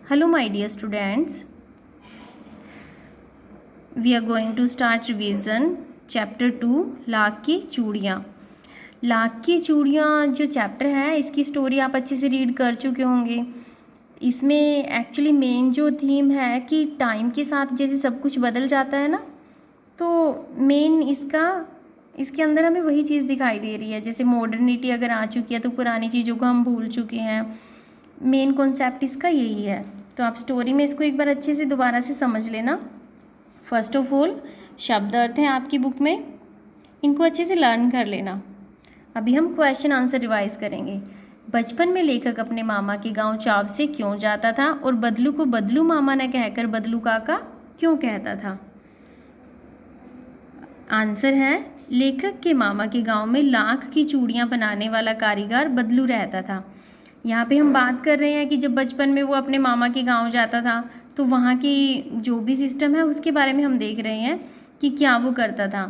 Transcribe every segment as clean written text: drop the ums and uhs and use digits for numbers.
Hello, my dear students. We are going to start revision chapter 2 lakh की चूड़ियाँ। लाख की चूड़ियाँ जो चैप्टर है इसकी स्टोरी आप अच्छे से रीड कर चुके होंगे। इसमें एक्चुअली मेन जो थीम है कि टाइम के साथ जैसे सब कुछ बदल जाता है ना, तो मेन इसके अंदर हमें वही चीज़ दिखाई दे रही है। जैसे मॉडर्निटी अगर आ चुकी है तो पुरानी चीज़ों को हम भूल चुके हैं। मेन कॉन्सेप्ट इसका यही है। तो आप स्टोरी में इसको एक बार अच्छे से दोबारा से समझ लेना। फर्स्ट ऑफ ऑल शब्द अर्थ हैं आपकी बुक में, इनको अच्छे से लर्न कर लेना। अभी हम क्वेश्चन आंसर रिवाइज करेंगे। बचपन में लेखक अपने मामा के गांव चाव से क्यों जाता था और बदलू को बदलू मामा न कहकर बदलू काका क्यों कहता था? आंसर है, लेखक के मामा के गांव में लाख की चूड़ियां बनाने वाला कारीगर बदलू रहता था। यहाँ पे हम बात कर रहे हैं कि जब बचपन में वो अपने मामा के गांव जाता था तो वहाँ की जो भी सिस्टम है उसके बारे में हम देख रहे हैं कि क्या वो करता था।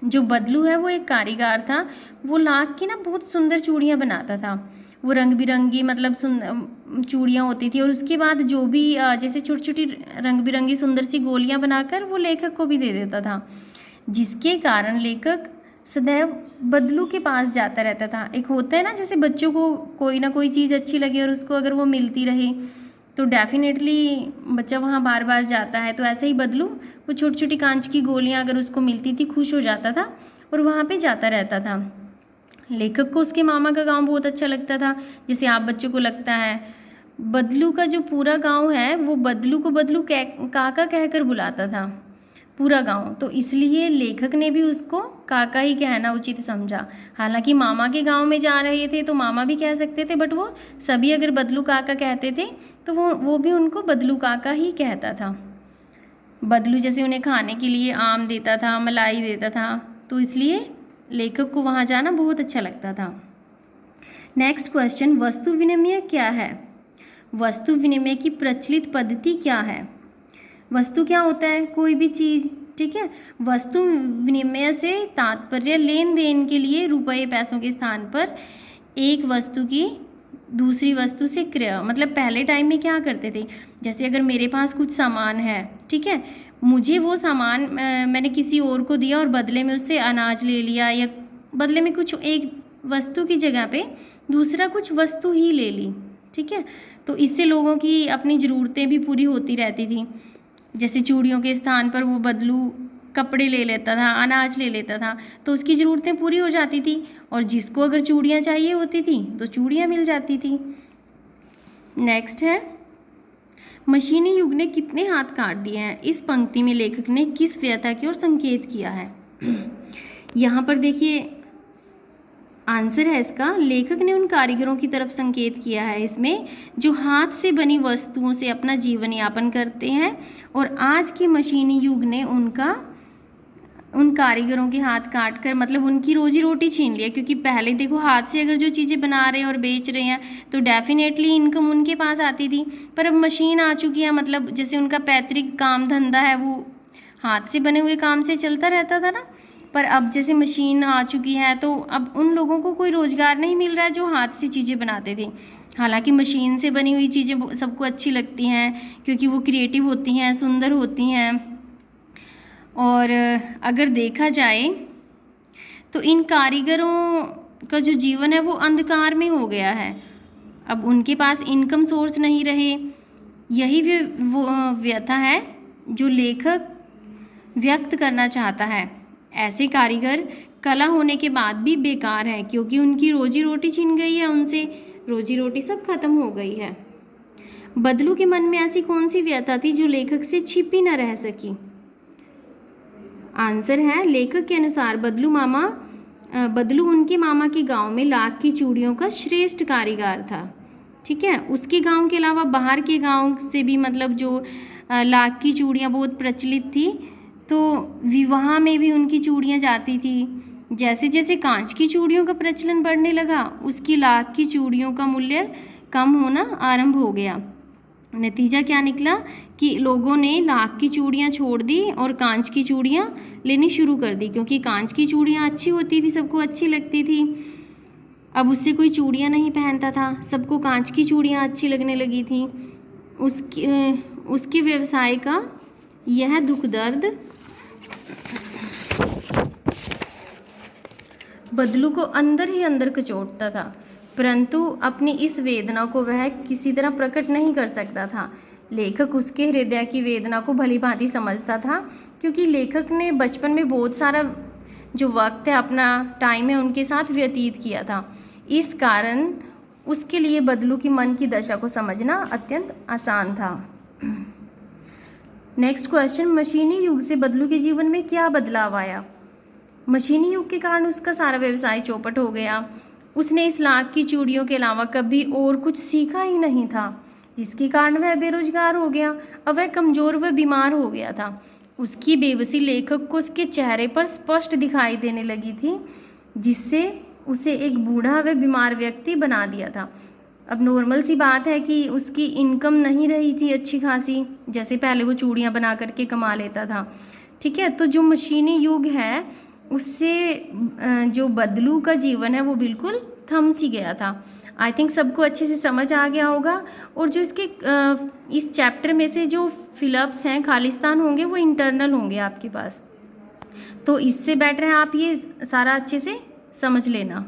जो बदलू है वो एक कारीगर था। वो लाख की ना बहुत सुंदर चूड़ियाँ बनाता था। वो रंग बिरंगी मतलब चूड़ियाँ होती थी और उसके बाद जो भी जैसे छोटी छोटी रंग बिरंगी सुंदर सी गोलियाँ बनाकर वो लेखक को भी दे देता था, जिसके कारण लेखक सदैव बदलू के पास जाता रहता था। एक होता है ना, जैसे बच्चों को कोई ना कोई चीज़ अच्छी लगे और उसको अगर वो मिलती रहे तो डेफिनेटली बच्चा वहाँ बार बार जाता है। तो ऐसे ही बदलू वो छोटी छोटी कांच की गोलियाँ अगर उसको मिलती थी खुश हो जाता था और वहाँ पे जाता रहता था। लेखक को उसके मामा का गांव बहुत अच्छा लगता था, जैसे आप बच्चों को लगता है। बदलू का जो पूरा गांव है वो बदलू को बदलू काका कहकर बुलाता था, पूरा गांव। तो इसलिए लेखक ने भी उसको काका ही कहना उचित समझा। हालांकि मामा के गांव में जा रहे थे तो मामा भी कह सकते थे, बट वो सभी अगर बदलू काका कहते थे तो वो भी उनको बदलू काका ही कहता था। बदलू जैसे उन्हें खाने के लिए आम देता था, मलाई देता था, तो इसलिए लेखक को वहाँ जाना बहुत अच्छा लगता था। नेक्स्ट क्वेश्चन, वस्तु विनिमय क्या है? वस्तु विनिमय की प्रचलित पद्धति क्या है? वस्तु क्या होता है? कोई भी चीज़, ठीक है। वस्तु विनिमय से तात्पर्य लेन देन के लिए रुपये पैसों के स्थान पर एक वस्तु की दूसरी वस्तु से क्रय। मतलब पहले टाइम में क्या करते थे, जैसे अगर मेरे पास कुछ सामान है, ठीक है, मुझे वो सामान मैंने किसी और को दिया और बदले में उससे अनाज ले लिया, या बदले में कुछ एक वस्तु की जगह पे दूसरा कुछ वस्तु ही ले ली, ठीक है। तो इससे लोगों की अपनी ज़रूरतें भी पूरी होती रहती थी। जैसे चूड़ियों के स्थान पर वो बदलू कपड़े ले लेता था, अनाज ले लेता था, तो उसकी ज़रूरतें पूरी हो जाती थी। और जिसको अगर चूड़ियाँ चाहिए होती थी तो चूड़ियाँ मिल जाती थी। नेक्स्ट है, मशीनी युग ने कितने हाथ काट दिए हैं? इस पंक्ति में लेखक ने किस व्यथा की ओर संकेत किया है? यहाँ पर देखिए आंसर है इसका, लेखक ने उन कारीगरों की तरफ संकेत किया है इसमें जो हाथ से बनी वस्तुओं से अपना जीवन यापन करते हैं। और आज के मशीनी युग ने उन कारीगरों के हाथ काट कर मतलब उनकी रोजी रोटी छीन लिया। क्योंकि पहले देखो, हाथ से अगर जो चीज़ें बना रहे हैं और बेच रहे हैं तो डेफिनेटली इनकम उनके पास आती थी। पर अब मशीन आ चुकी है, मतलब जैसे उनका पैतृक काम धंधा है वो हाथ से बने हुए काम से चलता रहता था ना, पर अब जैसे मशीन आ चुकी है तो अब उन लोगों को कोई रोज़गार नहीं मिल रहा है जो हाथ से चीज़ें बनाते थे। हालांकि मशीन से बनी हुई चीज़ें सबको अच्छी लगती हैं क्योंकि वो क्रिएटिव होती हैं, सुंदर होती हैं। और अगर देखा जाए तो इन कारीगरों का जो जीवन है वो अंधकार में हो गया है। अब उनके पास इनकम सोर्स नहीं रहे। यही वो व्यथा है जो लेखक व्यक्त करना चाहता है। ऐसे कारीगर कला होने के बाद भी बेकार है क्योंकि उनकी रोजी रोटी छीन गई है, उनसे रोजी रोटी सब खत्म हो गई है। बदलू के मन में ऐसी कौन सी व्यथा थी जो लेखक से छिपी न रह सकी? आंसर है, लेखक के अनुसार बदलू उनके मामा के गांव में लाख की चूड़ियों का श्रेष्ठ कारीगर था, ठीक है। उसके गांव के अलावा बाहर के गांव से भी मतलब जो लाख की चूड़ियाँ बहुत प्रचलित थी, तो विवाह में भी उनकी चूड़ियाँ जाती थी। जैसे जैसे कांच की चूड़ियों का प्रचलन बढ़ने लगा, उसकी लाख की चूड़ियों का मूल्य कम होना आरंभ हो गया। नतीजा क्या निकला कि लोगों ने लाख की चूड़ियाँ छोड़ दी और कांच की चूड़ियाँ लेनी शुरू कर दी, क्योंकि कांच की चूड़ियाँ अच्छी होती थी, सबको अच्छी लगती थी। अब उससे कोई चूड़ियाँ नहीं पहनता था, सबको कांच की चूड़ियाँ अच्छी लगने लगी थी। उसके व्यवसाय का यह दुख दर्द बदलू को अंदर ही अंदर कचोटता था, परंतु अपनी इस वेदना को वह किसी तरह प्रकट नहीं कर सकता था। लेखक उसके हृदय की वेदना को भली भांति समझता था, क्योंकि लेखक ने बचपन में बहुत सारा जो वक्त है, अपना टाइम है, उनके साथ व्यतीत किया था। इस कारण उसके लिए बदलू की मन की दशा को समझना अत्यंत आसान था। नेक्स्ट क्वेश्चन, मशीनी युग से बदलू के जीवन में क्या बदलाव आया? मशीनी युग के कारण उसका सारा व्यवसाय चौपट हो गया। उसने इस लाख की चूड़ियों के अलावा कभी और कुछ सीखा ही नहीं था, जिसके कारण वह बेरोजगार हो गया। अब वह कमज़ोर व बीमार हो गया था। उसकी बेबसी लेखक को उसके चेहरे पर स्पष्ट दिखाई देने लगी थी, जिससे उसे एक बूढ़ा व बीमार व्यक्ति बना दिया था। अब नॉर्मल सी बात है कि उसकी इनकम नहीं रही थी अच्छी खासी, जैसे पहले वो चूड़ियाँ बना करके कमा लेता था। ठीक है, तो जो मशीनी युग है उससे जो बदलू का जीवन है वो बिल्कुल थम सी गया था। आई थिंक सबको अच्छे से समझ आ गया होगा। और जो इसके इस चैप्टर में से जो फिलअप्स हैं, खालिस्तान होंगे, वो इंटरनल होंगे आपके पास, तो इससे बेटर है आप ये सारा अच्छे से समझ लेना।